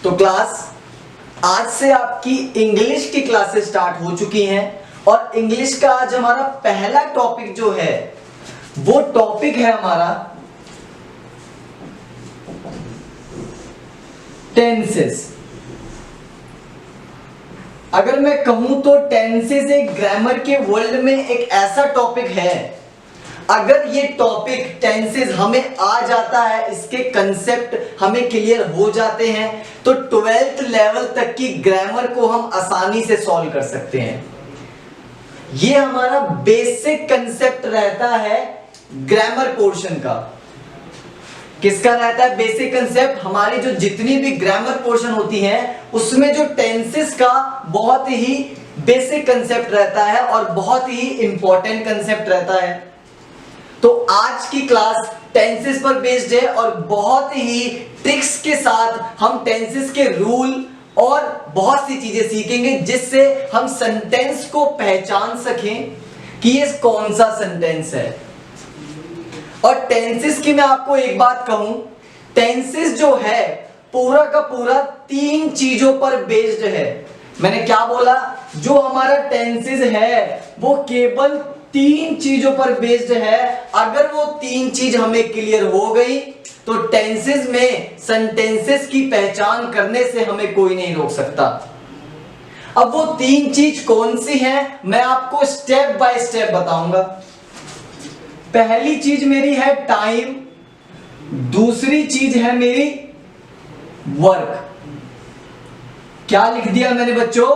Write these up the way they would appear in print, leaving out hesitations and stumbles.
तो क्लास आज से आपकी इंग्लिश की क्लासेस स्टार्ट हो चुकी हैं और इंग्लिश का आज हमारा पहला टॉपिक जो है वो टॉपिक है हमारा टेंसेस। अगर मैं कहूं तो टेंसेस एक ग्रामर के वर्ल्ड में एक ऐसा टॉपिक है, अगर ये टॉपिक टेंसेस हमें आ जाता है, इसके कंसेप्ट हमें क्लियर हो जाते हैं तो 12th लेवल तक की ग्रामर को हम आसानी से सॉल्व कर सकते हैं। ये हमारा बेसिक कंसेप्ट रहता है ग्रामर पोर्शन का। किसका रहता है बेसिक कंसेप्ट? हमारी जो जितनी भी ग्रामर पोर्शन होती है उसमें जो टेंसेस का बहुत ही बेसिक कंसेप्ट रहता है और बहुत ही इंपॉर्टेंट कंसेप्ट रहता है। तो आज की क्लास टेंसेस पर बेस्ड है और बहुत ही ट्रिक्स के साथ हम टेंसेस के रूल और बहुत सी चीजें सीखेंगे जिससे हम सेंटेंस को पहचान सकें कि ये कौन सा सेंटेंस है। और टेंसेस की मैं आपको एक बात कहूं, टेंसेस जो है पूरा का पूरा 3 चीजों पर बेस्ड है। मैंने क्या बोला? जो हमारा टेंसेस है वो केवल 3 चीजों पर बेस्ड है। अगर वो 3 चीज हमें क्लियर हो गई तो टेंसेस में सेंटेंसेस की पहचान करने से हमें कोई नहीं रोक सकता। अब वो 3 चीज कौन सी हैं मैं आपको स्टेप बाय स्टेप बताऊंगा। पहली चीज मेरी है टाइम, दूसरी चीज है मेरी वर्क। क्या लिख दिया मैंने बच्चों?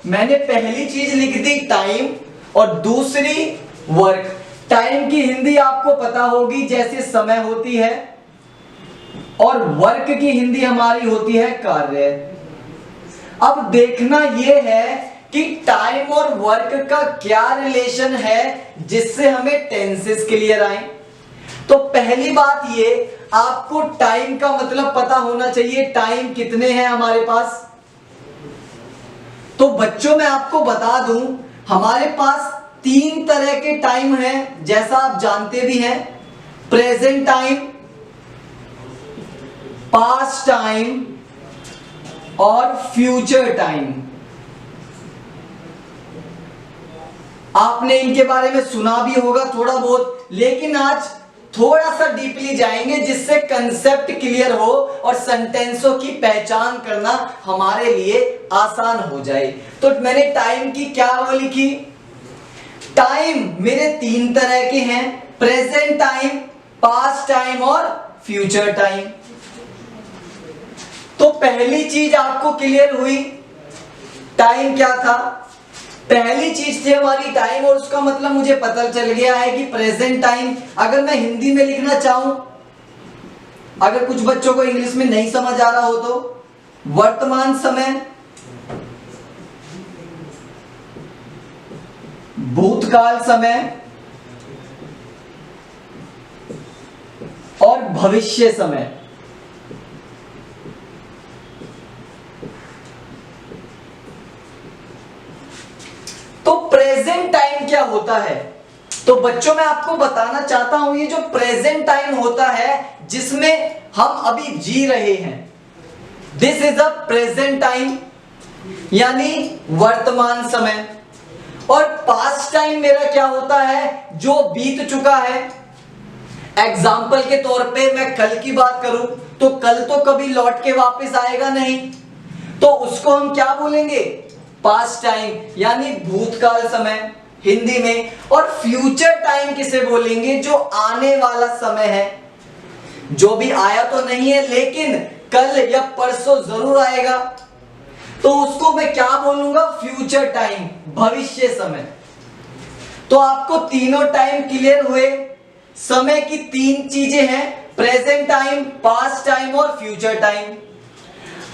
मैंने पहली चीज लिख दी टाइम और दूसरी वर्क। टाइम की हिंदी आपको पता होगी जैसे समय होती है और वर्क की हिंदी हमारी होती है कार्य। अब देखना यह है कि टाइम और वर्क का क्या रिलेशन है जिससे हमें टेंसेस क्लियर आए। तो पहली बात ये, आपको टाइम का मतलब पता होना चाहिए। टाइम कितने हैं हमारे पास? तो बच्चों मैं आपको बता दूं, हमारे पास 3 तरह के टाइम हैं जैसा आप जानते भी हैं। प्रेजेंट टाइम, पास्ट टाइम और फ्यूचर टाइम। आपने इनके बारे में सुना भी होगा थोड़ा बहुत, लेकिन आज थोड़ा सा डीपली जाएंगे जिससे कंसेप्ट क्लियर हो और सेंटेंसों की पहचान करना हमारे लिए आसान हो जाए। तो मैंने टाइम की क्या वो लिखी? टाइम मेरे 3 तरह के हैं, प्रेजेंट टाइम, पास्ट टाइम और फ्यूचर टाइम। तो पहली चीज आपको क्लियर हुई, टाइम क्या था? पहली चीज थी हमारी टाइम और उसका मतलब मुझे पता चल गया है कि प्रेजेंट टाइम। अगर मैं हिंदी में लिखना चाहूं, अगर कुछ बच्चों को इंग्लिश में नहीं समझ आ रहा हो तो वर्तमान समय, भूतकाल समय और भविष्य समय। तो प्रेजेंट टाइम क्या होता है? तो बच्चों मैं आपको बताना चाहता हूं, ये जो प्रेजेंट टाइम होता है जिसमें हम अभी जी रहे हैं, this is a present time यानी वर्तमान समय। और पास्ट टाइम मेरा क्या होता है? जो बीत चुका है। एग्जाम्पल के तौर पे मैं कल की बात करूं तो कल तो कभी लौट के वापस आएगा नहीं, तो उसको हम क्या बोलेंगे? पास्ट टाइम यानी भूतकाल समय हिंदी में। और फ्यूचर टाइम किसे बोलेंगे? जो आने वाला समय है, जो भी आया तो नहीं है लेकिन कल या परसों जरूर आएगा, तो उसको मैं क्या बोलूंगा? फ्यूचर टाइम, भविष्य समय। तो आपको तीनों टाइम क्लियर हुए। समय की 3 चीजें हैं, प्रेजेंट टाइम, पास्ट टाइम और फ्यूचर टाइम।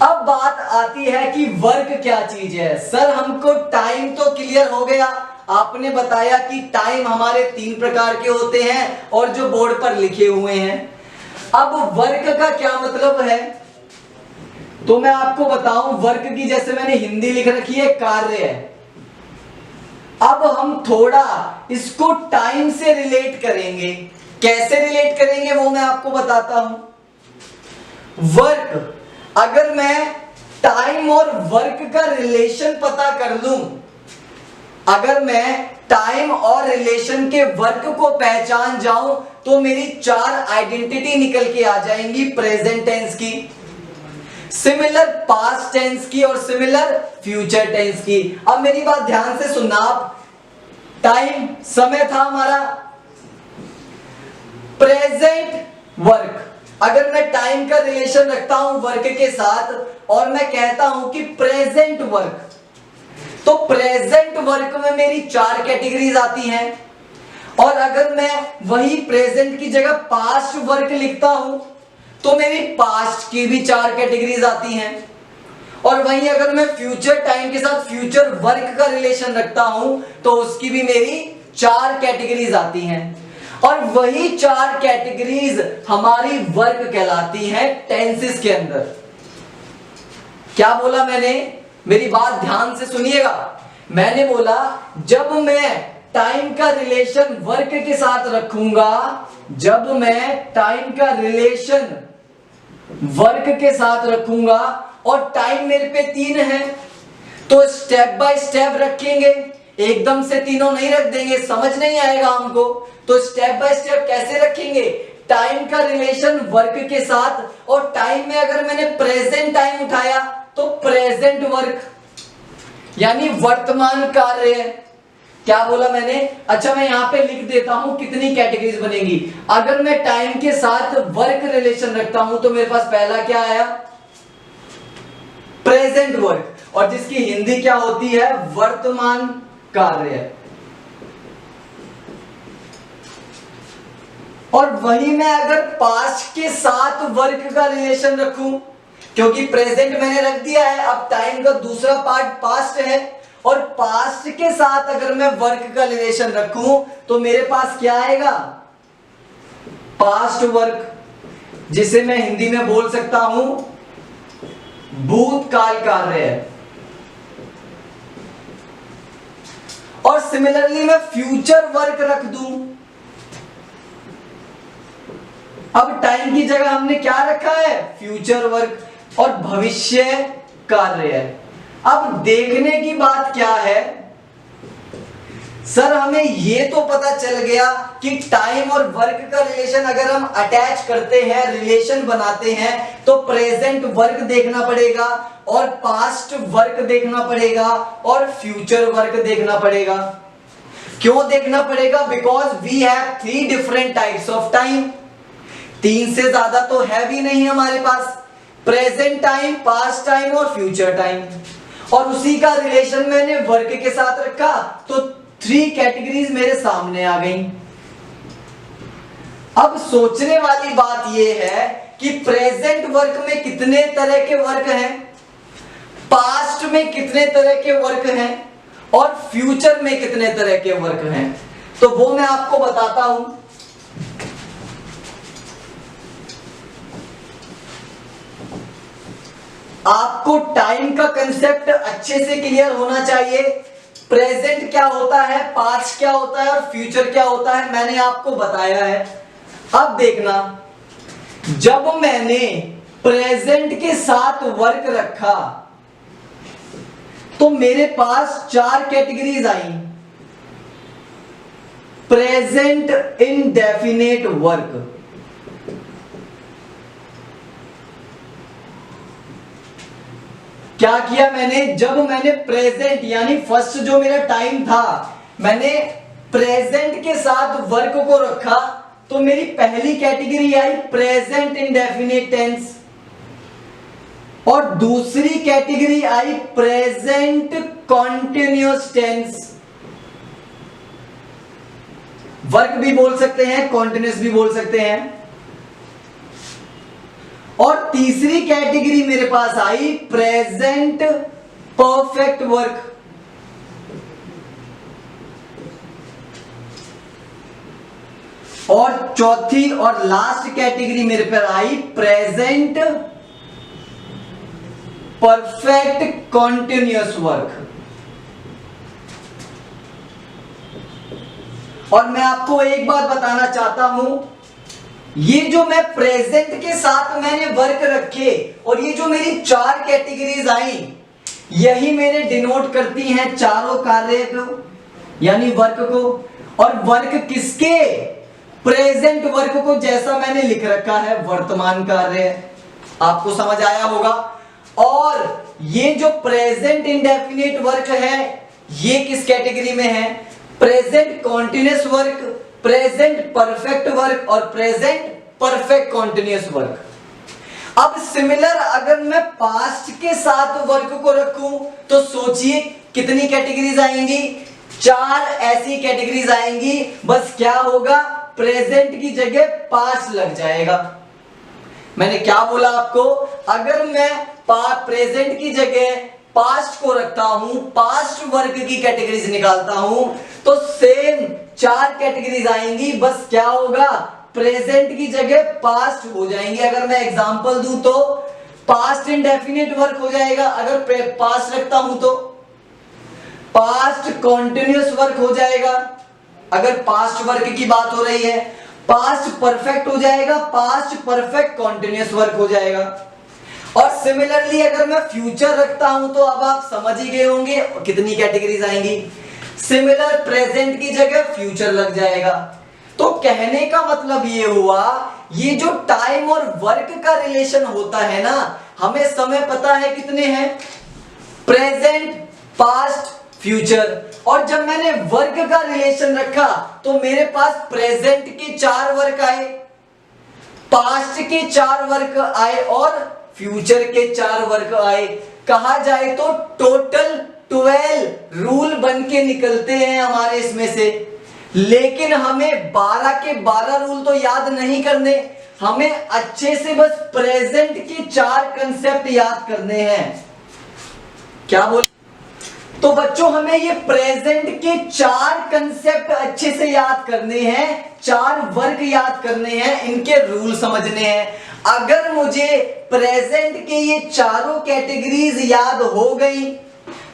अब बात आती है कि वर्क क्या चीज है। सर हमको टाइम तो क्लियर हो गया, आपने बताया कि टाइम हमारे 3 प्रकार के होते हैं और जो बोर्ड पर लिखे हुए हैं। अब वर्क का क्या मतलब है तो मैं आपको बताऊं, वर्क की जैसे मैंने हिंदी लिख रखी है कार्य है। अब हम थोड़ा इसको टाइम से रिलेट करेंगे। कैसे रिलेट करेंगे वो मैं आपको बताता हूं। वर्क, अगर मैं टाइम और वर्क का रिलेशन पता कर लूं, अगर मैं टाइम और रिलेशन के वर्क को पहचान जाऊं तो मेरी 4 आइडेंटिटी निकल के आ जाएंगी प्रेजेंट टेंस की, सिमिलर पास्ट टेंस की और सिमिलर फ्यूचर टेंस की। अब मेरी बात ध्यान से सुनना आप। टाइम समय था हमारा, प्रेजेंट वर्क, अगर मैं टाइम का रिलेशन रखता हूं वर्क के साथ और मैं कहता हूं कि प्रेजेंट वर्क, तो प्रेजेंट वर्क में मेरी 4 कैटेगरीज आती हैं। और अगर मैं वही प्रेजेंट की जगह पास्ट वर्क लिखता हूं तो मेरी पास्ट की भी 4 कैटेगरीज आती हैं। और वहीं अगर मैं फ्यूचर टाइम के साथ फ्यूचर वर्क का रिलेशन रखता हूं तो उसकी भी मेरी 4 कैटेगरीज आती हैं। और वही 4 कैटेगरीज हमारी वर्क कहलाती हैं टेंसेस के अंदर। क्या बोला मैंने? मेरी बात ध्यान से सुनिएगा। मैंने बोला जब मैं टाइम का रिलेशन वर्क के साथ रखूंगा, जब मैं टाइम का रिलेशन वर्क के साथ रखूंगा और टाइम मेरे पे 3 है तो स्टेप बाय स्टेप रखेंगे, एकदम से तीनों नहीं रख देंगे, समझ नहीं आएगा हमको। तो स्टेप बाय स्टेप कैसे रखेंगे? टाइम का रिलेशन वर्क के साथ, और टाइम में अगर मैंने प्रेजेंट टाइम उठाया तो प्रेजेंट वर्क यानी वर्तमान कार्य। क्या बोला मैंने? अच्छा मैं यहां पे लिख देता हूं कितनी कैटेगरीज बनेगी। अगर मैं टाइम के साथ वर्क रिलेशन रखता हूं तो मेरे पास पहला क्या आया? प्रेजेंट वर्क, और जिसकी हिंदी क्या होती है? वर्तमान कार्य। और वही मैं अगर पास्ट के साथ वर्क का रिलेशन रखूं, क्योंकि प्रेजेंट मैंने रख दिया है, अब टाइम का दूसरा पार्ट पास्ट है, और पास्ट के साथ अगर मैं वर्क का रिलेशन रखूं तो मेरे पास क्या आएगा? पास्ट वर्क, जिसे मैं हिंदी में बोल सकता हूं भूतकाल कार्य। और सिमिलरली मैं फ्यूचर वर्क रख दूं। अब टाइम की जगह हमने क्या रखा है? फ्यूचर वर्क, और भविष्य कार्य है। अब देखने की बात क्या है, सर हमें यह तो पता चल गया कि टाइम और वर्क का रिलेशन अगर हम अटैच करते हैं, रिलेशन बनाते हैं, तो प्रेजेंट वर्क देखना पड़ेगा और पास्ट वर्क देखना पड़ेगा और फ्यूचर वर्क देखना पड़ेगा। क्यों देखना पड़ेगा? Because we have 3 different types of time. 3 से ज्यादा तो है भी नहीं हमारे पास, प्रेजेंट टाइम, पास्ट टाइम और फ्यूचर टाइम। और उसी का रिलेशन मैंने वर्क के साथ रखा तो 3 कैटेगरीज मेरे सामने आ गई। अब सोचने वाली बात यह है कि प्रेजेंट वर्क में कितने तरह के वर्क हैं, पास्ट में कितने तरह के वर्क हैं और फ्यूचर में कितने तरह के वर्क हैं। तो वो मैं आपको बताता हूं। आपको टाइम का कंसेप्ट अच्छे से क्लियर होना चाहिए। प्रेजेंट क्या होता है, पास्ट क्या होता है और फ्यूचर क्या होता है, मैंने आपको बताया है। अब देखना, जब मैंने प्रेजेंट के साथ वर्क रखा तो मेरे पास 4 कैटेगरीज आई। प्रेजेंट इंडेफिनेट वर्क, क्या किया मैंने? जब मैंने प्रेजेंट यानी फर्स्ट जो मेरा टाइम था, मैंने प्रेजेंट के साथ वर्क को रखा तो मेरी पहली कैटेगरी आई प्रेजेंट इंडेफिनिट टेंस, और दूसरी कैटेगरी आई प्रेजेंट कॉन्टिन्यूअस टेंस। वर्क भी बोल सकते हैं, कॉन्टिन्यूअस भी बोल सकते हैं। और तीसरी कैटेगरी मेरे पास आई प्रेजेंट परफेक्ट वर्क। और चौथी और लास्ट कैटेगरी मेरे पर आई प्रेजेंट परफेक्ट कॉन्टिन्यूअस वर्क। और मैं आपको एक बात बताना चाहता हूं ये जो मैं प्रेजेंट के साथ मैंने वर्क रखे और ये जो मेरी 4 कैटेगरीज आई, यही मेरे डिनोट करती हैं चारों कार्य को, यानी वर्क को। और वर्क किसके? प्रेजेंट वर्क को, जैसा मैंने लिख रखा है वर्तमान कार्य, आपको समझ आया होगा। और ये जो प्रेजेंट इंडेफिनिट वर्क है, ये किस कैटेगरी में है? Present continuous work, present perfect work और प्रेजेंट परफेक्ट कॉन्टिन्यूअस वर्क। अब सिमिलर अगर मैं पास्ट के साथ वर्क को रखूं तो सोचिए कितनी कैटेगरीज आएंगी? 4 ऐसी कैटेगरीज आएंगी। बस क्या होगा? प्रेजेंट की जगह पास्ट लग जाएगा। मैंने क्या बोला आपको? अगर मैं प्रेजेंट की जगह पास्ट को रखता हूं, पास्ट वर्क की कैटेगरीज निकालता हूं, तो सेम 4 कैटेगरीज आएंगी। बस क्या होगा? प्रेजेंट की जगह पास्ट हो जाएंगे। अगर मैं एग्जांपल दूं तो पास्ट इंडेफिनिट वर्क हो जाएगा, अगर पास्ट रखता हूं तो पास्ट कॉन्टिन्यूअस वर्क हो जाएगा, अगर पास्ट वर्क की बात हो रही है। पास्ट परफेक्ट हो जाएगा, पास्ट परफेक्ट कॉन्टिन्यूअस वर्क हो जाएगा। और सिमिलरली अगर मैं फ्यूचर रखता हूं तो अब आप समझ ही गए होंगे कितनी कैटेगरीज आएंगी। सिमिलर प्रेजेंट की जगह फ्यूचर लग जाएगा। तो कहने का मतलब ये हुआ, ये जो टाइम और वर्क का रिलेशन होता है ना, हमें समय पता है कितने हैं? Present, past, future. और जब मैंने वर्क का रिलेशन रखा तो मेरे पास प्रेजेंट के 4 वर्क आए, पास्ट के 4 वर्क आए और फ्यूचर के 4 वर्क आए। कहा जाए तो टोटल 12 रूल बन के निकलते हैं हमारे इसमें से। लेकिन हमें 12 के 12 रूल तो याद नहीं करने, हमें अच्छे से बस प्रेजेंट के 4 कंसेप्ट याद करने हैं। क्या बोल? तो बच्चों हमें ये प्रेजेंट के 4 कंसेप्ट अच्छे से याद करने हैं, 4 वर्क याद करने हैं, इनके रूल समझने हैं। अगर मुझे प्रेजेंट के ये चारों कैटेगरीज याद हो गई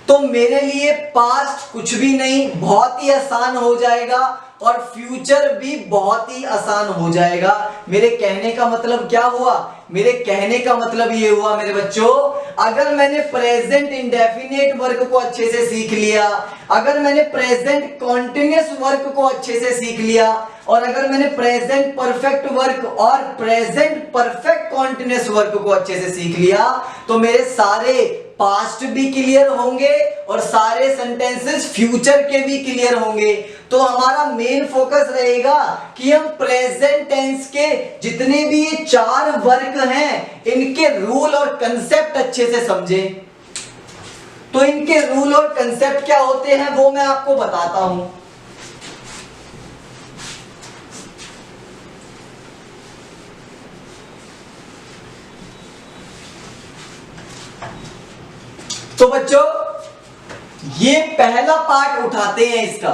तो मेरे लिए पास्ट कुछ भी नहीं, बहुत ही आसान हो जाएगा, और फ्यूचर भी बहुत ही आसान हो जाएगा। मेरे कहने का मतलब क्या हुआ? मेरे कहने का मतलब ये हुआ मेरे बच्चों, अगर मैंने प्रेजेंट इंडेफिनिट वर्क को अच्छे से सीख लिया, अगर मैंने प्रेजेंट कॉन्टिन्यूअस वर्क को अच्छे से सीख लिया, और अगर मैंने प्रेजेंट परफेक्ट वर्क और प्रेजेंट परफेक्ट कॉन्टिन्यूअस वर्क को अच्छे से सीख लिया, तो मेरे सारे पास्ट भी क्लियर होंगे और सारे सेंटेंसेस फ्यूचर के भी क्लियर होंगे। तो हमारा मेन फोकस रहेगा कि हम प्रेजेंट टेंस के जितने भी ये 4 वर्क हैं, इनके रूल और कंसेप्ट अच्छे से समझें। तो इनके रूल और कंसेप्ट क्या होते हैं वो मैं आपको बताता हूं। तो बच्चों ये पहला पार्ट उठाते हैं इसका।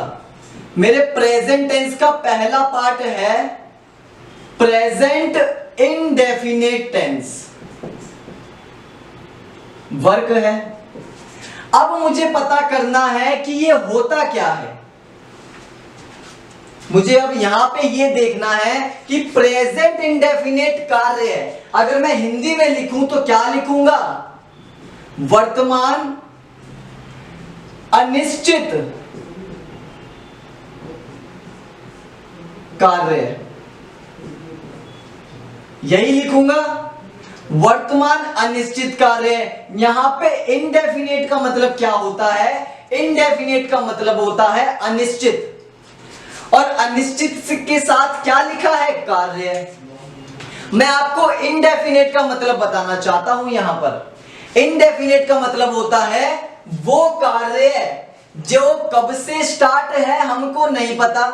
मेरे प्रेजेंट टेंस का पहला पार्ट है प्रेजेंट इंडेफिनिट टेंस, वर्क है। अब मुझे पता करना है कि ये होता क्या है। मुझे अब यहां पे ये देखना है कि प्रेजेंट इंडेफिनिट कार्य है। अगर मैं हिंदी में लिखूं तो क्या लिखूंगा? वर्तमान अनिश्चित कार्य, यही लिखूंगा, वर्तमान अनिश्चित कार्य। यहां पे इंडेफिनिट का मतलब क्या होता है? इंडेफिनिट का मतलब होता है अनिश्चित, और अनिश्चित के साथ क्या लिखा है? कार्य। मैं आपको इंडेफिनिट का मतलब बताना चाहता हूं। यहां पर इंडेफिनिट का मतलब होता है वो कार्य जो कब से स्टार्ट है हमको नहीं पता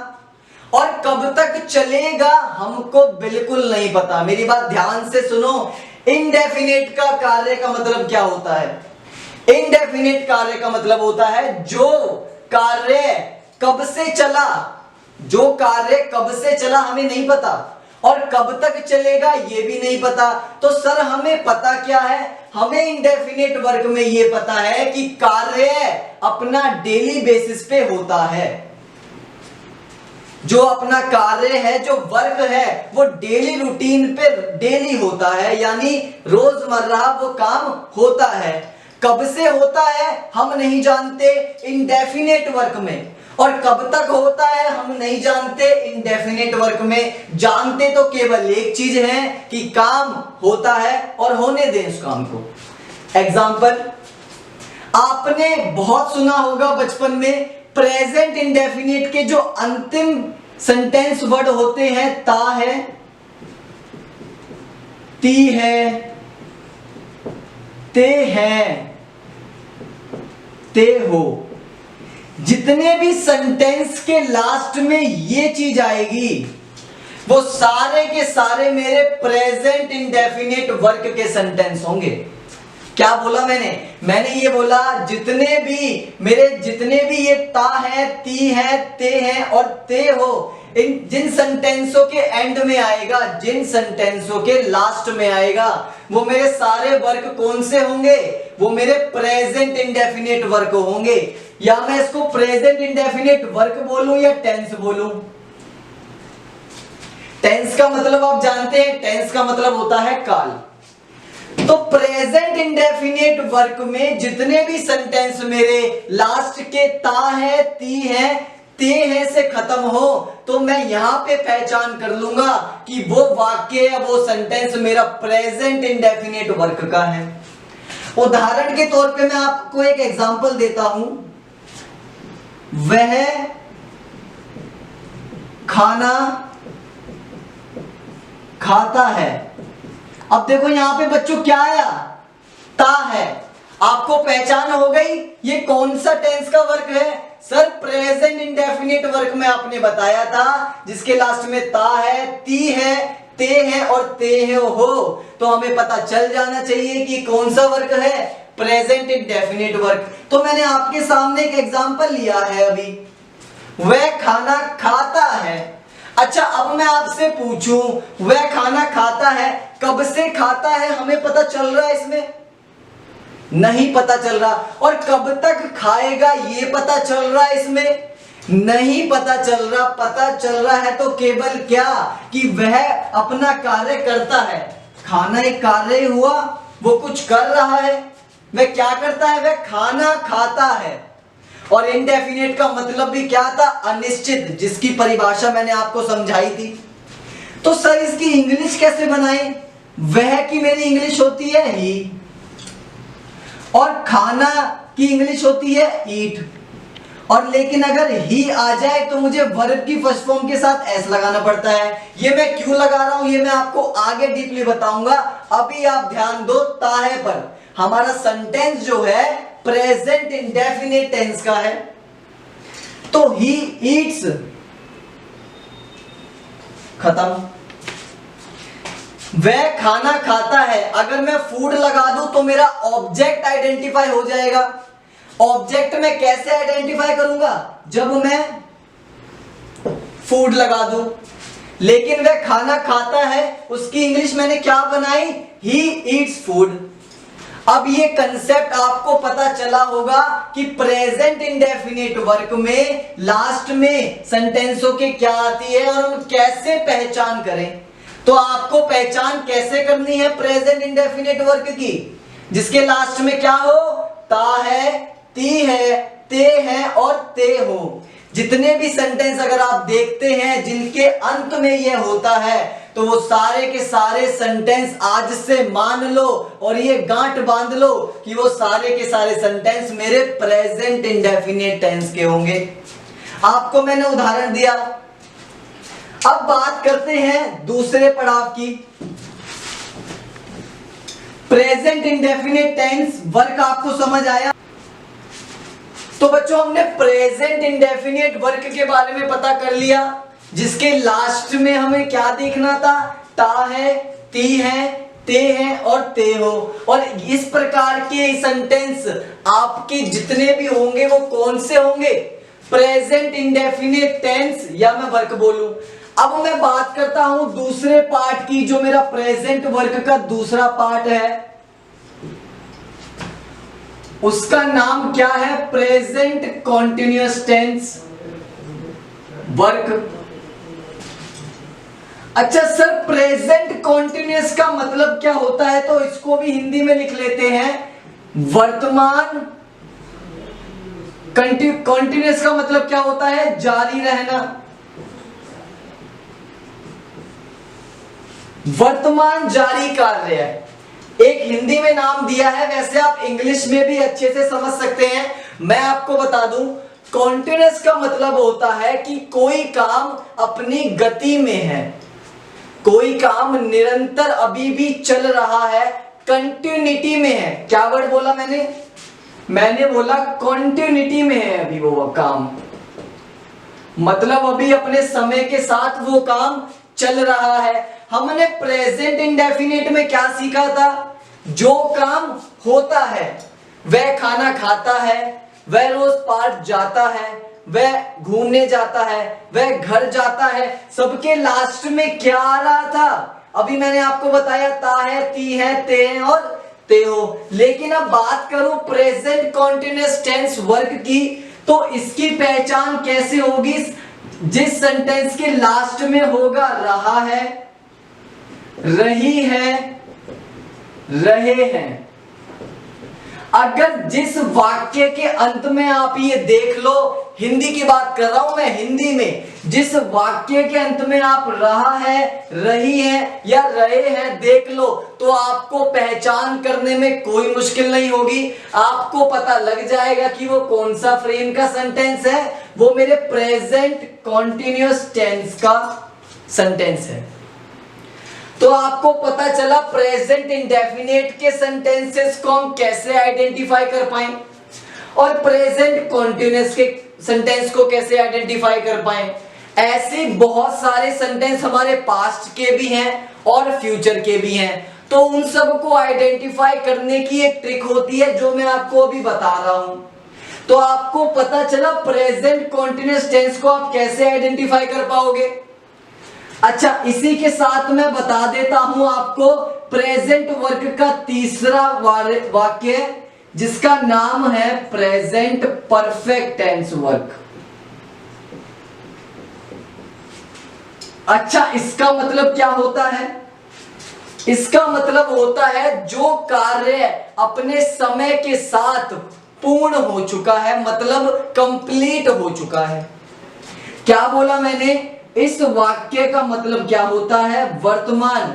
और कब तक चलेगा हमको बिल्कुल नहीं पता। मेरी बात ध्यान से सुनो। इंडेफिनिट का कार्य का मतलब क्या होता है? इंडेफिनिट कार्य का मतलब होता है जो कार्य कब से चला, जो कार्य कब से चला हमें नहीं पता और कब तक चलेगा ये भी नहीं पता। तो सर हमें पता क्या है? हमें इंडेफिनिट वर्क में ये पता है कि कार्य अपना डेली बेसिस पे होता है। जो अपना कार्य है, जो वर्क है, वो डेली रूटीन पे डेली होता है, यानी रोजमर्रा वो काम होता है। कब से होता है हम नहीं जानते इंडेफिनेट वर्क में, और कब तक होता है हम नहीं जानते इंडेफिनेट वर्क में। जानते तो केवल एक चीज है कि काम होता है और होने दें उस काम को। एग्जाम्पल, आपने बहुत सुना होगा बचपन में, प्रेजेंट इंडेफिनिट के जो अंतिम सेंटेंस वर्ड होते हैं, ता है, ती है, ते है, ते हो। जितने भी सेंटेंस के लास्ट में ये चीज आएगी वो सारे के सारे मेरे प्रेजेंट इंडेफिनिट वर्क के सेंटेंस होंगे। क्या बोला मैंने ये बोला जितने भी ये ता है, ती है, ते है और ते हो, इन जिन सेंटेंसों के एंड में आएगा, जिन सेंटेंसों के लास्ट में आएगा, वो मेरे सारे वर्क कौन से होंगे? वो मेरे प्रेजेंट इंडेफिनिट वर्क होंगे। या मैं इसको प्रेजेंट इंडेफिनिट वर्क बोलूं या टेंस बोलूं? टेंस का मतलब आप जानते हैं, टेंस का मतलब होता है काल। तो प्रेजेंट इंडेफिनिट वर्क में जितने भी सेंटेंस मेरे लास्ट के ता है, ती है, ते है से खत्म हो, तो मैं यहां पे पहचान कर लूंगा कि वो वाक्य या वो सेंटेंस मेरा प्रेजेंट इंडेफिनिट वर्क का है। उदाहरण के तौर पे मैं आपको एक एग्जांपल देता हूं, वह खाना खाता है। अब देखो यहां पे बच्चों क्या आया? ता है। आपको पहचान हो गई ये कौन सा टेंस का वर्क है? सर प्रेजेंट इंडेफिनिट वर्क में आपने बताया था जिसके लास्ट में ता है, ती है, ते है और ते है हो। तो हमें पता चल जाना चाहिए कि कौन सा वर्क है, प्रेजेंट इंडेफिनिट वर्क। तो मैंने आपके सामने एक एग्जांपल लिया है अभी, वह खाना खाता है। अच्छा, अब मैं आपसे पूछूं, वह खाना खाता है, कब से खाता है हमें पता चल रहा है इसमें? नहीं पता चल रहा। और कब तक खाएगा ये पता चल रहा है इसमें? नहीं पता चल रहा। पता चल रहा है तो केवल क्या कि वह अपना कार्य करता है। खाना एक कार्य हुआ, वो कुछ कर रहा है। वह क्या करता है? वह खाना खाता है। और इंडेफिनिट का मतलब भी क्या था? अनिश्चित, जिसकी परिभाषा मैंने आपको समझाई थी। तो सर इसकी इंग्लिश कैसे बनाएं? वह की मेरी इंग्लिश होती है ही, और खाना की इंग्लिश होती है ईट। और लेकिन अगर ही आ जाए तो मुझे वर्ब की फर्स्ट फॉर्म के साथ एस लगाना पड़ता है। ये मैं क्यों लगा रहा हूं ये मैं आपको आगे डीपली बताऊंगा। अभी आप ध्यान दो ता है पर। हमारा सेंटेंस जो है प्रेजेंट इंडेफिनिट टेंस का है। तो ही ईट्स, खत्म। वह खाना खाता है, अगर मैं फूड लगा दूं तो मेरा ऑब्जेक्ट आइडेंटिफाई हो जाएगा। ऑब्जेक्ट में कैसे आइडेंटिफाई करूंगा? जब मैं फूड लगा दूं। लेकिन वह खाना खाता है, उसकी इंग्लिश मैंने क्या बनाई? He eats food. अब ये कंसेप्ट आपको पता चला होगा कि प्रेजेंट इंडेफिनिट वर्क में लास्ट में सेंटेंसों के क्या आती है और हम कैसे पहचान करें। तो आपको पहचान कैसे करनी है प्रेजेंट इंडेफिनिट वर्क की? जिसके लास्ट में क्या हो? ता है, ती है, ते है और ते हो। जितने भी सेंटेंस अगर आप देखते हैं जिनके अंत में यह होता है, तो वो सारे के सारे सेंटेंस आज से मान लो और ये गांठ बांध लो कि वो सारे के सारे सेंटेंस मेरे प्रेजेंट इंडेफिनिट टेंस के होंगे। आपको मैंने उदाहरण दिया। अब बात करते हैं दूसरे पड़ाव की। प्रेजेंट इंडेफिनिट टेंस वर्क आपको समझ आया? तो बच्चों हमने प्रेजेंट इंडेफिनिट वर्क के बारे में पता कर लिया, जिसके लास्ट में हमें क्या देखना था? ता है, ती है, ते है और ते हो। और इस प्रकार के सेंटेंस आपके जितने भी होंगे वो कौन से होंगे? प्रेजेंट इंडेफिनिट टेंस, या मैं वर्क बोलूं। अब मैं बात करता हूं दूसरे पार्ट की, जो मेरा प्रेजेंट वर्क का दूसरा पार्ट है। उसका नाम क्या है? Present continuous tense work. अच्छा सर, प्रेजेंट कॉन्टिन्यूअस का मतलब क्या होता है? तो इसको भी हिंदी में लिख लेते हैं। वर्तमान कॉन्टिन्यूअस का मतलब क्या होता है? जारी रहना। वर्तमान जारी कार्य है, एक हिंदी में नाम दिया है, वैसे आप इंग्लिश में भी अच्छे से समझ सकते हैं। मैं आपको बता दूं, कॉन्टिन्यूअस का मतलब होता है कि कोई काम अपनी गति में है, कोई काम निरंतर अभी भी चल रहा है, कंटिन्यूटी में है। क्या वर्ड बोला मैंने बोला कंटिन्यूटी में है अभी वो काम, मतलब अभी अपने समय के साथ वो काम चल रहा है। हमने प्रेजेंट इंडेफिनिट में क्या सीखा था? जो काम होता है, वह खाना खाता है, वह रोज पार्क जाता है, वह घूमने जाता है, वह घर जाता है, सबके लास्ट में क्या आ रहा था? अभी मैंने आपको बताया ता है, ती है, ते है और ते हो। लेकिन अब बात करूं प्रेजेंट कॉन्टिन्यूअस टेंस वर्क की, तो इसकी पहचान कैसे होगी? जिस सेंटेंस के लास्ट में होगा रहा है, रही है, रहे हैं। अगर जिस वाक्य के अंत में आप ये देख लो, हिंदी की बात कर रहा हूं मैं, हिंदी में जिस वाक्य के अंत में आप रहा है, रही है या रहे हैं देख लो, तो आपको पहचान करने में कोई मुश्किल नहीं होगी। आपको पता लग जाएगा कि वो कौन सा फ्रेम का सेंटेंस है। वो मेरे प्रेजेंट कॉन्टिन्यूअस टेंस का सेंटेंस है। तो आपको पता चला प्रेजेंट इंडेफिनिट के सेंटेंसेस को हम कैसे आइडेंटिफाई कर पाए और प्रेजेंट कॉन्टिन्यूअस के सेंटेंस को कैसे आइडेंटिफाई कर पाए। ऐसे बहुत सारे सेंटेंस हमारे पास्ट के भी हैं और फ्यूचर के भी हैं, तो उन सब को आइडेंटिफाई करने की एक ट्रिक होती है जो मैं आपको अभी बता रहा हूं। तो आपको पता चला प्रेजेंट कॉन्टिन्यूअस टेंस को आप कैसे आइडेंटिफाई कर पाओगे। अच्छा, इसी के साथ मैं बता देता हूं आपको प्रेजेंट वर्क का तीसरा वाक्य, जिसका नाम है प्रेजेंट परफेक्ट टेंस वर्क। अच्छा, इसका मतलब क्या होता है? इसका मतलब होता है जो कार्य अपने समय के साथ पूर्ण हो चुका है, मतलब कंप्लीट हो चुका है। क्या बोला मैंने? इस वाक्य का मतलब क्या होता है? वर्तमान।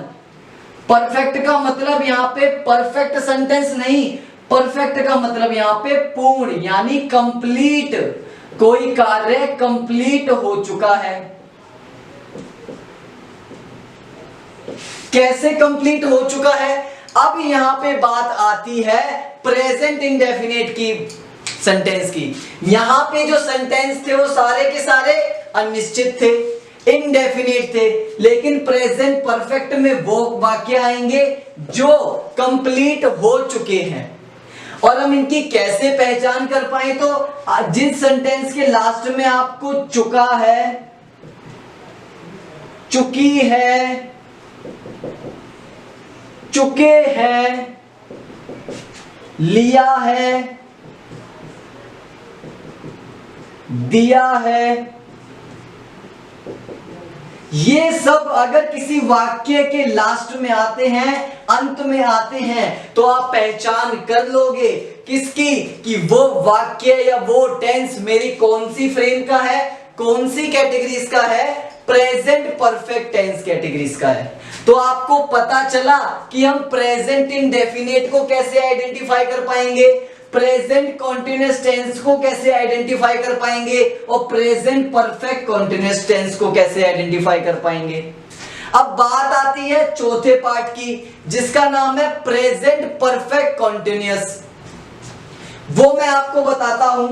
परफेक्ट का मतलब यहां पे परफेक्ट सेंटेंस नहीं, परफेक्ट का मतलब यहां पे पूर्ण यानी कंप्लीट। कोई कार्य कंप्लीट हो चुका है। कैसे कंप्लीट हो चुका है? अब यहां पे बात आती है प्रेजेंट इंडेफिनिट की, सेंटेंस की। यहां पे जो सेंटेंस थे वो सारे के सारे अनिश्चित थे, इनडेफिनिट थे, लेकिन प्रेजेंट परफेक्ट में वो वाक्य आएंगे जो कंप्लीट हो चुके हैं। और हम इनकी कैसे पहचान कर पाए? तो जिस सेंटेंस के लास्ट में आपको चुका है, चुकी है, चुके हैं, लिया है, दिया है, ये सब अगर किसी वाक्य के लास्ट में आते हैं, अंत में आते हैं, तो आप पहचान कर लोगे किसकी? कि वो वाक्य या वो टेंस मेरी कौन सी फ्रेम का है, कौन सी कैटेगरीज का है? प्रेजेंट परफेक्ट टेंस कैटेगरीज का है। तो आपको पता चला कि हम प्रेजेंट इंडेफिनिट को कैसे आइडेंटिफाई कर पाएंगे, प्रेजेंट कॉन्टिन्यूअस टेंस को कैसे आइडेंटिफाई कर पाएंगे और प्रेजेंट परफेक्ट कॉन्टिन्यूअस टेंस को कैसे आइडेंटिफाई कर पाएंगे। अब बात आती है चौथे पार्ट की, जिसका नाम है प्रेजेंट परफेक्ट कॉन्टिन्यूअस। वो मैं आपको बताता हूं,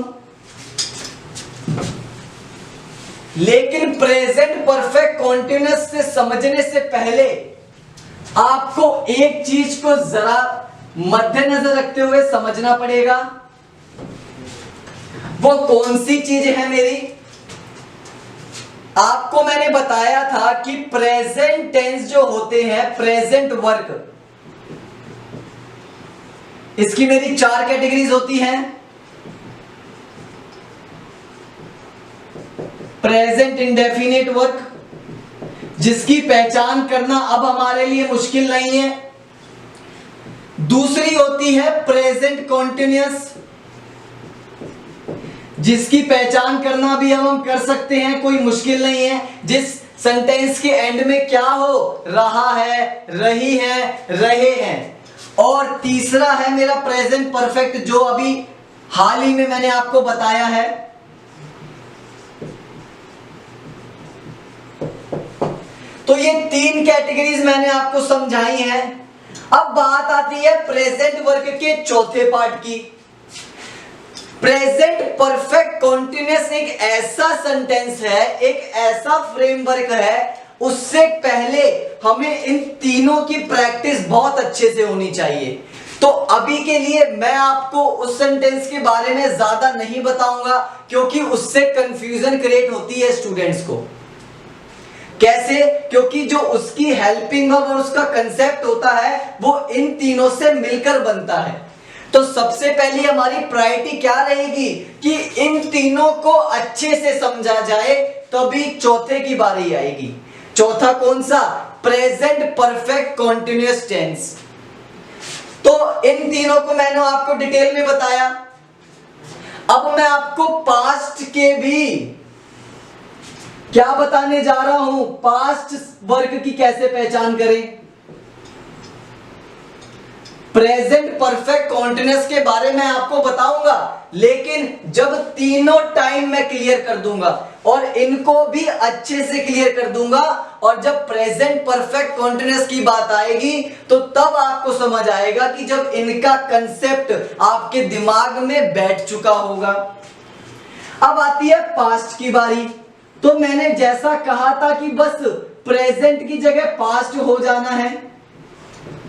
लेकिन प्रेजेंट परफेक्ट कॉन्टिन्यूअस से समझने से पहले आपको एक चीज को जरा मद्देनजर रखते हुए समझना पड़ेगा। वो कौन सी चीज है मेरी? आपको मैंने बताया था कि प्रेजेंट टेंस जो होते हैं, प्रेजेंट वर्क, इसकी मेरी 4 कैटेगरीज होती हैं। प्रेजेंट इंडेफिनिट वर्क, जिसकी पहचान करना अब हमारे लिए मुश्किल नहीं है। दूसरी होती है प्रेजेंट कॉन्टिन्यूअस, जिसकी पहचान करना भी हम कर सकते हैं, कोई मुश्किल नहीं है। जिस सेंटेंस के एंड में क्या हो, रहा है, रही है, रहे हैं। और तीसरा है मेरा प्रेजेंट परफेक्ट, जो अभी हाल ही में मैंने आपको बताया है। तो ये 3 कैटेगरीज मैंने आपको समझाई हैं। अब बात आती है प्रेजेंट वर्ग के चौथे पार्ट की। प्रेजेंट परफेक्ट कॉन्टिन्यूअस एक ऐसा सेंटेंस है, एक ऐसा फ्रेमवर्क है, उससे पहले हमें इन तीनों की प्रैक्टिस बहुत अच्छे से होनी चाहिए। तो अभी के लिए मैं आपको उस सेंटेंस के बारे में ज्यादा नहीं बताऊंगा, क्योंकि उससे कंफ्यूजन क्रिएट होती है स्टूडेंट्स को। कैसे? क्योंकि जो उसकी हेल्पिंग वर्ब और उसका कंसेप्ट होता है वो इन तीनों से मिलकर बनता है। तो सबसे पहली हमारी प्रायोरिटी क्या रहेगी कि इन तीनों को अच्छे से समझा जाए, तभी चौथे की बारी आएगी। चौथा कौन सा? Present perfect continuous tense. तो इन तीनों को मैंने आपको डिटेल में बताया। अब मैं आपको पास्ट के भी क्या बताने जा रहा हूं, पास्ट वर्ग की कैसे पहचान करें। प्रेजेंट परफेक्ट कॉन्टिन्यूअस के बारे में आपको बताऊंगा, लेकिन जब तीनों टाइम मैं क्लियर कर दूंगा और इनको भी अच्छे से क्लियर कर दूंगा, और जब प्रेजेंट परफेक्ट कॉन्टिन्यूअस की बात आएगी तो तब आपको समझ आएगा कि जब इनका कंसेप्ट आपके दिमाग में बैठ चुका होगा। अब आती है पास्ट की बारी। तो मैंने जैसा कहा था कि बस प्रेजेंट की जगह पास्ट हो जाना है,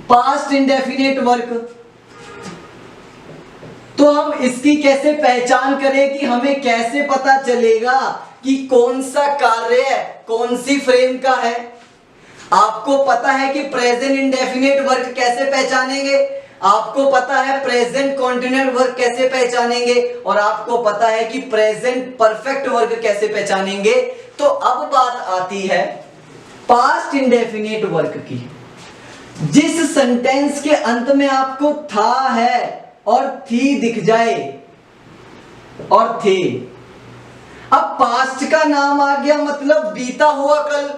पास्ट इंडेफिनिट वर्क। तो हम इसकी कैसे पहचान करें, कि हमें कैसे पता चलेगा कि कौन सा कार्य कौन सी फ्रेम का है। आपको पता है कि प्रेजेंट इंडेफिनिट वर्क कैसे पहचानेंगे, आपको पता है प्रेजेंट कॉन्टिन्यूअस वर्क कैसे पहचानेंगे, और आपको पता है कि प्रेजेंट परफेक्ट वर्क कैसे पहचानेंगे। तो अब बात आती है पास्ट इंडेफिनिट वर्क की। जिस सेंटेंस के अंत में आपको था, है और थी दिख जाए, और थे। अब पास्ट का नाम आ गया, मतलब बीता हुआ कल।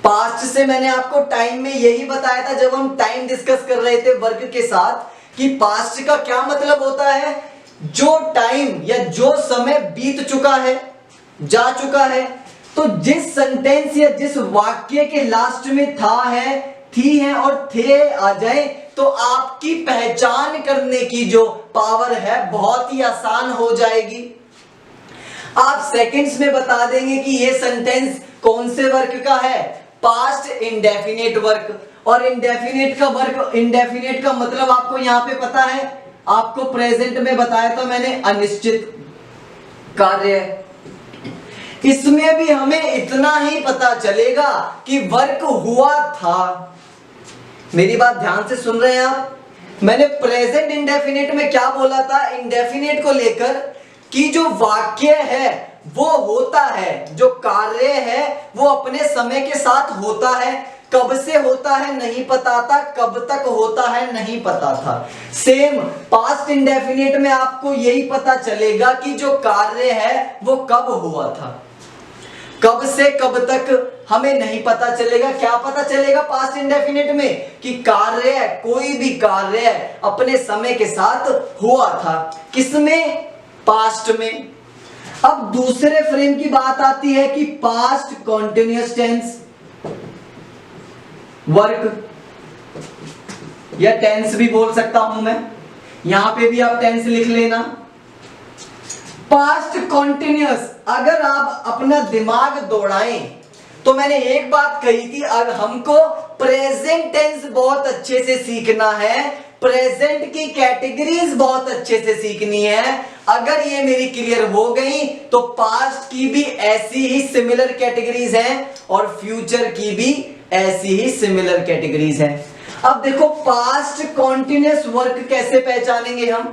पास्ट से मैंने आपको टाइम में यही बताया था जब हम टाइम डिस्कस कर रहे थे वर्क के साथ, कि पास्ट का क्या मतलब होता है, जो टाइम या जो समय बीत चुका है, जा चुका है। तो जिस सेंटेंस या जिस वाक्य के लास्ट में था, है, थी है और थे आ जाए, तो आपकी पहचान करने की जो पावर है बहुत ही आसान हो जाएगी। आप सेकंड्स में बता देंगे कि ये सेंटेंस कौन से वर्क का है, पास्ट इंडेफिनिट वर्क। और इंडेफिनिट का वर्क, इंडेफिनिट का मतलब आपको यहां पे पता है, आपको प्रेजेंट में बताया था मैंने, अनिश्चित कार्य। इसमें भी हमें इतना ही पता चलेगा कि वर्क हुआ था। मेरी बात ध्यान से सुन रहे हैं आप? मैंने प्रेजेंट इंडेफिनिट में क्या बोला था इंडेफिनिट को लेकर, कि जो वाक्य है वो होता है, जो कार्य है वो अपने समय के साथ होता है। कब से होता है नहीं पता था, कब तक होता है नहीं पता था। सेम पास्ट इंडेफिनिट में आपको यही पता चलेगा कि जो कार्य है वो कब हुआ था, कब से कब तक हमें नहीं पता चलेगा। क्या पता चलेगा पास्ट इंडेफिनिट में, कि कार्य है, कोई भी कार्य है अपने समय के साथ हुआ था। किसमें? पास्ट में। अब दूसरे फ्रेम की बात आती है कि पास्ट कॉन्टिन्यूअस टेंस वर्क, या टेंस भी बोल सकता हूं मैं, यहां पे भी आप टेंस लिख लेना। पास्ट कॉन्टिन्यूअस, अगर आप अपना दिमाग दौड़ाएं तो मैंने एक बात कही थी, अगर हमको प्रेजेंट टेंस बहुत अच्छे से सीखना है, प्रेजेंट की कैटेगरीज बहुत अच्छे से सीखनी है। अगर ये मेरी क्लियर हो गई तो पास्ट की भी ऐसी ही सिमिलर कैटेगरीज हैं और फ्यूचर की भी ऐसी ही सिमिलर कैटेगरीज हैं। अब देखो पास्ट कॉन्टिन्यूअस वर्क कैसे पहचानेंगे हम।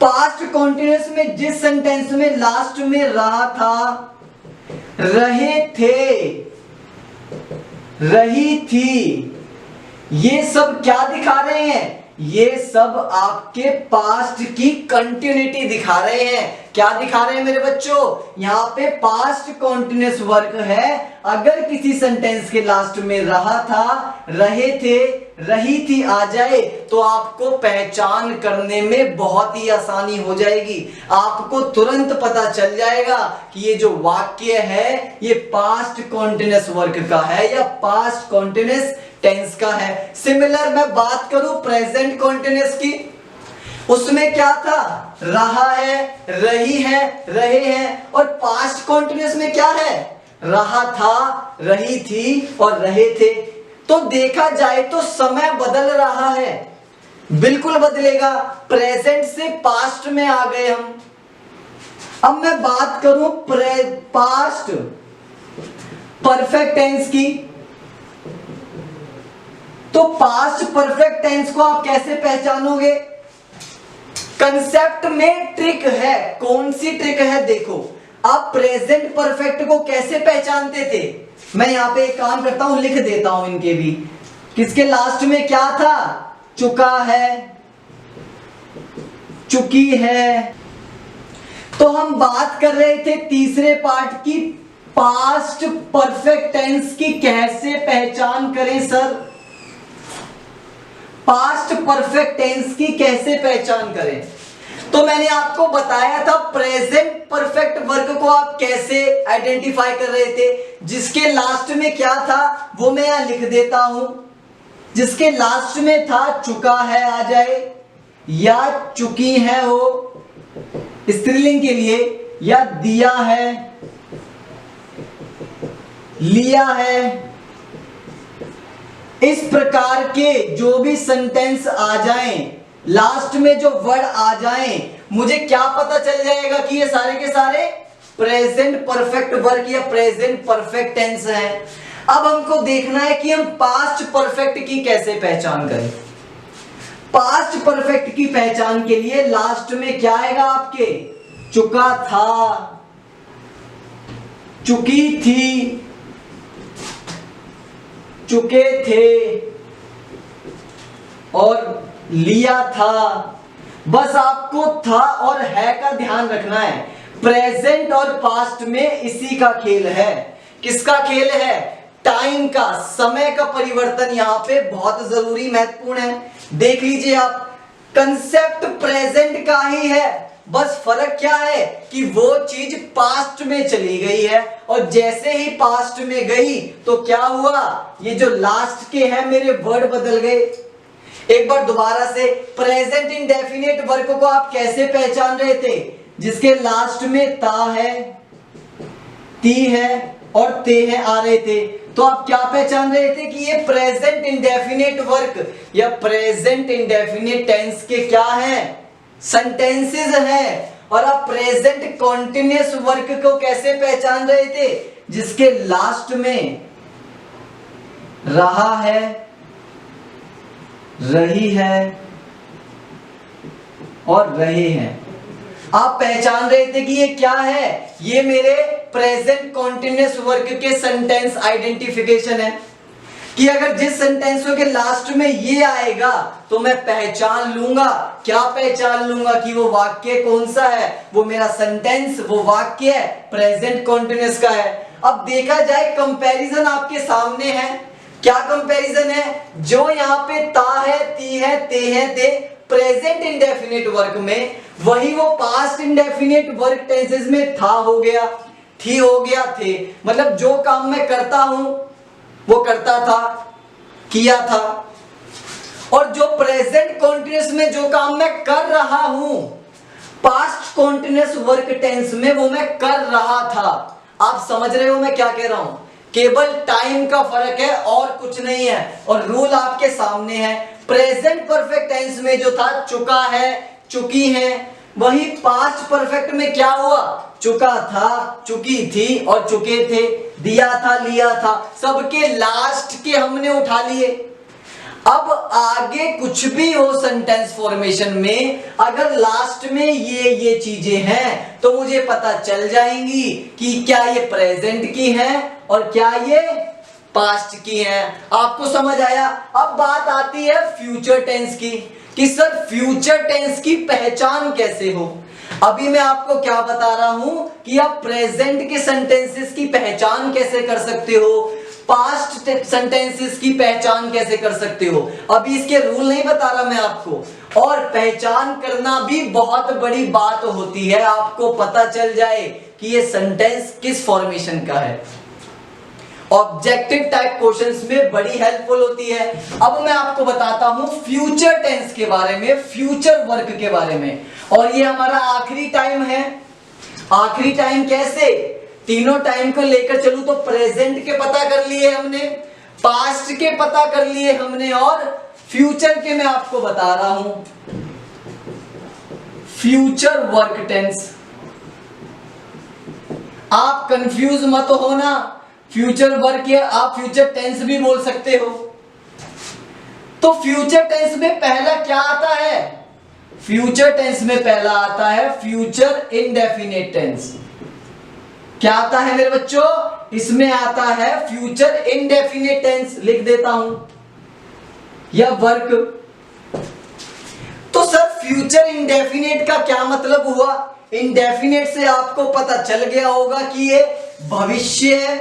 पास्ट कॉन्टिन्यूअस में जिस सेंटेंस में लास्ट में रहा था, रहे थे, रही थी, ये सब क्या दिखा रहे हैं? ये सब आपके पास्ट की कंटिन्यूटी दिखा रहे हैं। क्या दिखा रहे हैं मेरे बच्चों? यहाँ पे पास्ट कॉन्टिन्यूस वर्क है। अगर किसी सेंटेंस के लास्ट में रहा था, रहे थे, रही थी आ जाए तो आपको पहचान करने में बहुत ही आसानी हो जाएगी। आपको तुरंत पता चल जाएगा कि ये जो वाक्य है ये पास्ट कॉन्टिन्यूस वर्क का है या पास्ट कॉन्टिन्यूस टेंस का है। सिमिलर मैं बात करूं प्रेजेंट कॉन्टिन्यूस की, उसमें क्या था? रहा है, रही है, रहे हैं। और पास्ट कॉन्टिन्यूस में क्या है? रहा था, रही थी और रहे थे। तो देखा जाए तो समय बदल रहा है, बिल्कुल बदलेगा। प्रेजेंट से पास्ट में आ गए हम। अब मैं बात करूं पास्ट परफेक्ट टेंस की, तो पास्ट परफेक्ट टेंस को आप कैसे पहचानोगे? कंसेप्ट में ट्रिक है। कौन सी ट्रिक है? देखो, आप प्रेजेंट परफेक्ट को कैसे पहचानते थे? मैं यहां पे एक काम करता हूं, लिख देता हूं इनके भी। किसके लास्ट में क्या था? चुका है, चुकी है। तो हम बात कर रहे थे तीसरे पार्ट की, पास्ट परफेक्ट टेंस की कैसे पहचान करें सर? पास्ट परफेक्ट टेंस की कैसे पहचान करें? तो मैंने आपको बताया था प्रेजेंट परफेक्ट वर्क को आप कैसे आइडेंटिफाई कर रहे थे। जिसके लास्ट में क्या था वो मैं यहां लिख देता हूं। जिसके लास्ट में था चुका है आ जाए, या चुकी है हो स्त्रीलिंग के लिए, या दिया है, लिया है। इस प्रकार के जो भी सेंटेंस आ जाएं, लास्ट में जो वर्ड आ जाएं, मुझे क्या पता चल जाएगा कि ये सारे के सारे प्रेजेंट परफेक्ट वर्क या प्रेजेंट परफेक्ट टेंस हैं। अब हमको देखना है कि हम पास्ट परफेक्ट की कैसे पहचान करें। पास्ट परफेक्ट की पहचान के लिए लास्ट में क्या आएगा आपके? चुका था, चुकी थी, चुके थे और लिया था। बस आपको था और है का ध्यान रखना है। प्रेजेंट और पास्ट में इसी का खेल है। किसका खेल है? टाइम का, समय का परिवर्तन यहां पे बहुत जरूरी महत्वपूर्ण है। देख लीजिए आप, कंसेप्ट प्रेजेंट का ही है, बस फर्क क्या है कि वो चीज पास्ट में चली गई है। और जैसे ही पास्ट में गई तो क्या हुआ? ये जो लास्ट के हैं मेरे वर्ड बदल गए। एक बार दोबारा से, प्रेजेंट इंडेफिनिट वर्क को आप कैसे पहचान रहे थे? जिसके लास्ट में ता है, ती है और ते है आ रहे थे। तो आप क्या पहचान रहे थे कि ये प्रेजेंट इंडेफिनिट वर्क या प्रेजेंट इंडेफिनिट टेंस के क्या है? सेंटेंसेस हैं। और आप प्रेजेंट कॉन्टिन्यूअस वर्क को कैसे पहचान रहे थे? जिसके लास्ट में रहा है, रही है और रहे हैं। आप पहचान रहे थे कि ये क्या है? ये मेरे प्रेजेंट कॉन्टिन्यूअस वर्क के सेंटेंस आइडेंटिफिकेशन है कि अगर जिस सेंटेंसों के लास्ट में ये आएगा तो मैं पहचान लूंगा। क्या पहचान लूंगा? कि वो वाक्य कौन सा है, वो मेरा सेंटेंस, वो वाक्य है प्रेजेंट कॉन्टिन्यूअस का है। अब देखा जाए, कंपैरिजन आपके सामने है। क्या कंपैरिजन है? जो यहाँ पे ता है, ती है, ते है, ते प्रेजेंट इंडेफिनिट वर्क में, वही वो पास्ट इंडेफिनिट वर्क टेंसेस में था हो गया, थी हो गया, थे। मतलब जो काम मैं करता हूं वो करता था, किया था। और जो प्रेजेंट कॉन्टिन्यूअस में जो काम मैं कर रहा हूं, पास्ट कॉन्टिन्यूअस वर्क टेंस में वो मैं कर रहा था। आप समझ रहे हो मैं क्या कह रहा हूं? केवल टाइम का फर्क है और कुछ नहीं है। और रूल आपके सामने है। प्रेजेंट परफेक्ट टेंस में जो था चुका है, चुकी है, वही पास्ट परफेक्ट में क्या हुआ? चुका था, चुकी थी और चुके थे, दिया था, लिया था। सबके लास्ट के हमने उठा लिए। अब आगे कुछ भी हो सेंटेंस फॉर्मेशन में, अगर लास्ट में ये चीजें हैं तो मुझे पता चल जाएंगी कि क्या ये प्रेजेंट की है और क्या ये पास्ट की हैं, आपको समझ आया। अब बात आती है फ्यूचर टेंस की, कि सर फ्यूचर टेंस की पहचान कैसे हो। अभी मैं आपको क्या बता रहा हूं कि आप प्रेजेंट के सेंटेंसेस की पहचान कैसे कर सकते हो, पास्ट सेंटेंसेस की पहचान कैसे कर सकते हो। अभी इसके रूल नहीं बता रहा मैं आपको, और पहचान करना भी बहुत बड़ी बात होती है, आपको पता चल जाए कि ये सेंटेंस किस फॉर्मेशन का है। ऑब्जेक्टिव टाइप क्वेश्चंस में बड़ी हेल्पफुल होती है। अब मैं आपको बताता हूं फ्यूचर टेंस के बारे में, फ्यूचर वर्क के बारे में, और ये हमारा आखिरी टाइम है। आखिरी टाइम कैसे, तीनों टाइम को लेकर चलूं तो प्रेजेंट के पता कर लिए हमने, पास्ट के पता कर लिए हमने, और फ्यूचर के मैं आपको बता रहा हूं फ्यूचर वर्क टेंस। आप कंफ्यूज मत होना, फ्यूचर वर्क या आप फ्यूचर टेंस भी बोल सकते हो। तो फ्यूचर टेंस में पहला क्या आता है, फ्यूचर टेंस में पहला आता है फ्यूचर इंडेफिनिट टेंस। क्या आता है मेरे बच्चों, इसमें आता है फ्यूचर इंडेफिनिट टेंस, लिख देता हूं, या वर्क। तो सर फ्यूचर इंडेफिनिट का क्या मतलब हुआ, इंडेफिनिट से आपको पता चल गया होगा कि ये भविष्य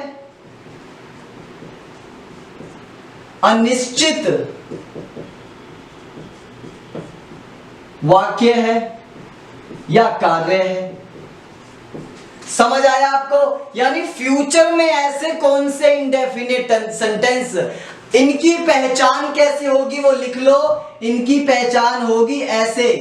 अनिश्चित वाक्य है या कार्य है। समझ आया आपको, यानी फ्यूचर में ऐसे कौन से इंडेफिनिट सेंटेंस, इनकी पहचान कैसे होगी वो लिख लो, इनकी पहचान होगी ऐसे,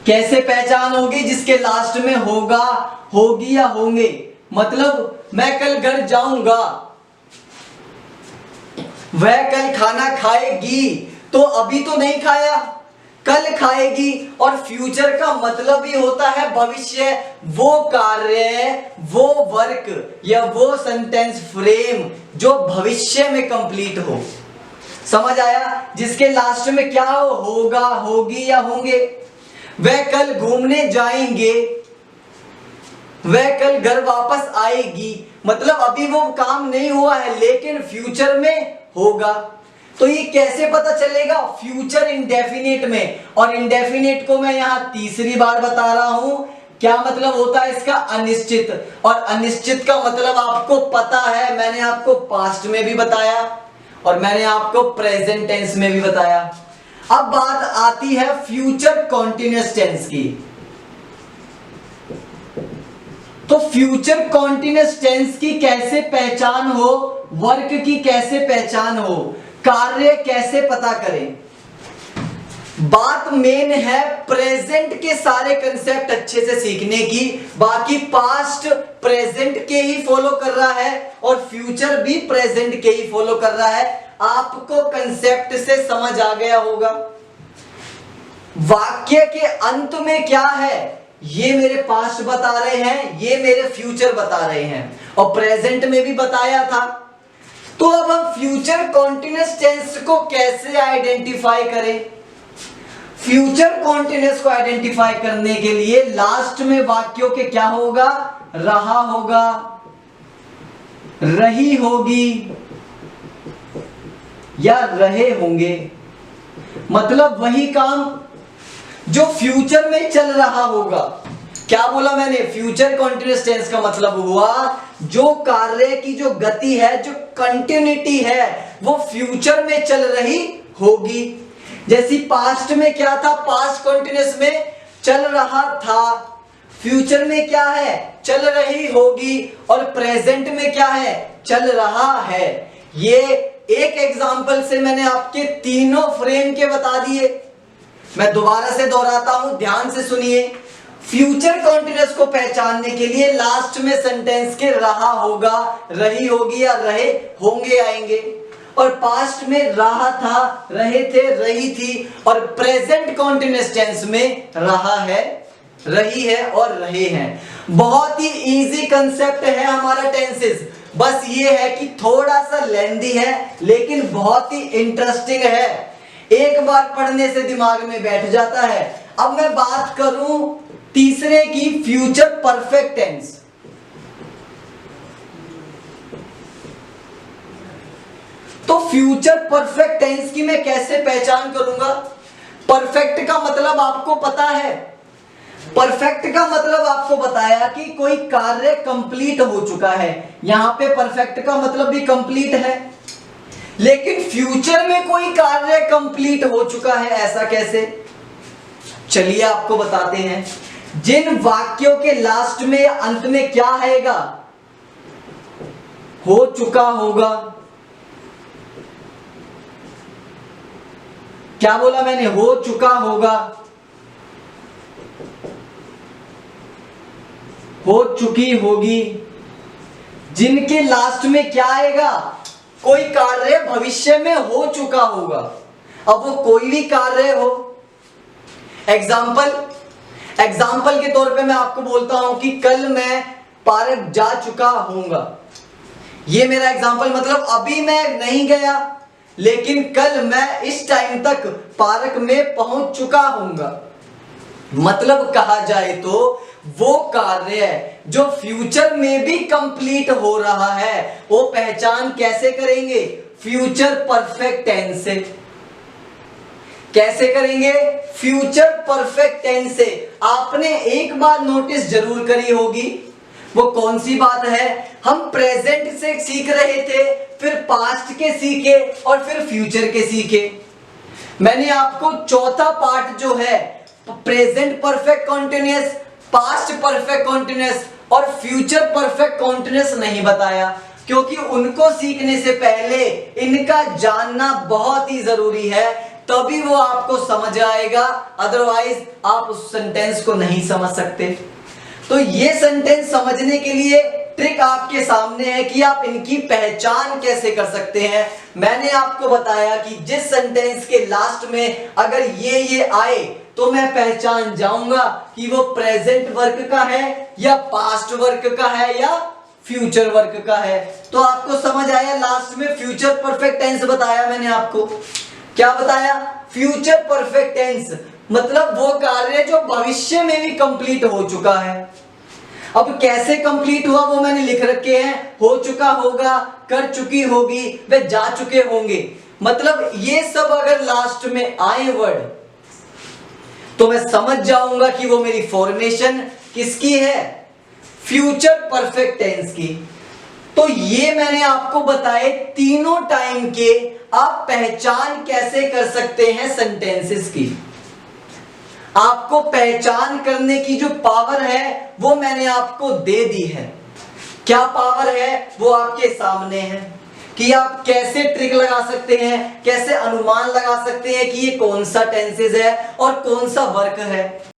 कैसे पहचान होगी, जिसके लास्ट में होगा, होगी या होंगे। मतलब मैं कल घर जाऊंगा, वह कल खाना खाएगी, तो अभी तो नहीं खाया, कल खाएगी। और फ्यूचर का मतलब ही होता है भविष्य, वो कार्य, वो वर्क या वो सेंटेंस फ्रेम जो भविष्य में कंप्लीट हो। समझ आया, जिसके लास्ट में क्या हो, होगा, होगी या होंगे। वह कल घूमने जाएंगे, वह कल घर वापस आएगी, मतलब अभी वो काम नहीं हुआ है लेकिन फ्यूचर में होगा। तो ये कैसे पता चलेगा, फ्यूचर इंडेफिनिट में। और इंडेफिनिट को मैं यहां तीसरी बार बता रहा हूं, क्या मतलब होता है इसका, अनिश्चित। और अनिश्चित का मतलब आपको पता है, मैंने आपको पास्ट में भी बताया और मैंने आपको प्रेजेंट टेंस में भी बताया। अब बात आती है फ्यूचर कॉन्टिन्यूअस टेंस की। तो फ्यूचर कॉन्टिन्यूअस टेंस की कैसे पहचान हो, वर्क की कैसे पहचान हो, कार्य कैसे पता करें। बात मेन है प्रेजेंट के सारे कंसेप्ट अच्छे से सीखने की, बाकी पास्ट प्रेजेंट के ही फॉलो कर रहा है और फ्यूचर भी प्रेजेंट के ही फॉलो कर रहा है। आपको कंसेप्ट से समझ आ गया होगा। वाक्य के अंत में क्या है, ये मेरे पास्ट बता रहे हैं, ये मेरे फ्यूचर बता रहे हैं, और प्रेजेंट में भी बताया था। तो अब हम फ्यूचर कॉन्टिन्यूअस टेंस को कैसे आइडेंटिफाई करें। फ्यूचर कॉन्टिन्यूअस को आइडेंटिफाई करने के लिए लास्ट में वाक्यों के क्या होगा, रहा होगा, रही होगी या रहे होंगे। मतलब वही काम जो फ्यूचर में चल रहा होगा। क्या बोला मैंने, फ्यूचर कॉन्टिन्यूअस टेंस का मतलब हुआ जो कार्य की जो गति है, जो कंटिन्यूटी है, वो फ्यूचर में चल रही होगी। जैसी पास्ट में क्या था, पास्ट कॉन्टिन्यूअस में चल रहा था, फ्यूचर में क्या है, चल रही होगी, और प्रेजेंट में क्या है, चल रहा है। ये एक एग्जांपल से मैंने आपके तीनों फ्रेम के बता दिए। मैं दोबारा से दोहराता हूं, ध्यान से सुनिए। फ्यूचर कॉन्टिन्यूअस को पहचानने के लिए लास्ट में सेंटेंस के रहा होगा, रही होगी या रहे होंगे आएंगे, और पास्ट में रहा था, रहे थे, रही थी, और प्रेजेंट कॉन्टिन्यूअस टेंस में रहा है, रही है और रहे हैं। बहुत ही इजी कंसेप्ट है हमारा टेंसेस, बस ये है कि थोड़ा सा लेंदी है लेकिन बहुत ही इंटरेस्टिंग है। एक बार पढ़ने से दिमाग में बैठ जाता है। अब मैं बात करूं तीसरे की, फ्यूचर परफेक्ट टेंस। तो फ्यूचर परफेक्ट टेंस की मैं कैसे पहचान करूंगा? परफेक्ट का मतलब आपको पता है, परफेक्ट का मतलब आपको बताया कि कोई कार्य कंप्लीट हो चुका है। यहां पे परफेक्ट का मतलब भी कंप्लीट है, लेकिन फ्यूचर में कोई कार्य कंप्लीट हो चुका है, ऐसा कैसे? चलिए आपको बताते हैं। जिन वाक्यों के लास्ट में या अंत में क्या आएगा? हो चुका होगा। क्या बोला मैंने? हो चुका होगा, हो चुकी होगी। जिनके लास्ट में क्या आएगा? कोई कार्य भविष्य में हो चुका होगा। अब वो कोई भी कार्य हो। एग्जाम्पल के तौर पे मैं आपको बोलता हूं कि कल मैं पार्क जा चुका हूंगा। ये मेरा एग्जाम्पल, मतलब अभी मैं नहीं गया, लेकिन कल मैं इस टाइम तक पार्क में पहुंच चुका हूंगा। मतलब कहा जाए तो वो कार्य जो फ्यूचर में भी कंप्लीट हो रहा है, वो पहचान कैसे करेंगे? फ्यूचर परफेक्ट टेंस से। कैसे करेंगे? फ्यूचर परफेक्ट टेंस से। आपने एक बात नोटिस जरूर करी होगी, वो कौन सी बात है? हम प्रेजेंट से सीख रहे थे, फिर पास्ट के सीखे और फिर फ्यूचर के सीखे। मैंने आपको चौथा पार्ट जो है, present perfect continuous, past perfect continuous और फ्यूचर परफेक्ट कॉन्टिन्यूअस नहीं बताया, क्योंकि उनको सीखने से पहले इनका जानना बहुत ही जरूरी है, तभी वो आपको समझ आएगा। अदरवाइज आप उस सेंटेंस को नहीं समझ सकते। तो ये सेंटेंस समझने के लिए ट्रिक आपके सामने है कि आप इनकी पहचान कैसे कर सकते हैं। मैंने आपको बताया कि जिस सेंटेंस के लास्ट में अगर ये आए तो मैं पहचान जाऊंगा कि वो प्रेजेंट वर्क का है या पास्ट वर्क का है या फ्यूचर वर्क का है। तो आपको समझ आया? लास्ट में फ्यूचर परफेक्ट टेंस बताया मैंने आपको। क्या बताया? फ्यूचर परफेक्ट टेंस मतलब वो कार्य जो भविष्य में भी कंप्लीट हो चुका है। अब कैसे कंप्लीट हुआ वो मैंने लिख रखे हैं। हो चुका होगा, कर चुकी होगी, वे जा चुके होंगे। मतलब ये सब अगर लास्ट में आए वर्ड तो मैं समझ जाऊंगा कि वो मेरी फॉर्मेशन किसकी है? फ्यूचर परफेक्ट टेंस की। तो ये मैंने आपको बताए तीनों टाइम के आप पहचान कैसे कर सकते हैं सेंटेंसेस की। आपको पहचान करने की जो पावर है वो मैंने आपको दे दी है। क्या पावर है वो आपके सामने है कि आप कैसे ट्रिक लगा सकते हैं, कैसे अनुमान लगा सकते हैं कि ये कौन सा टेंसेस है और कौन सा वर्क है।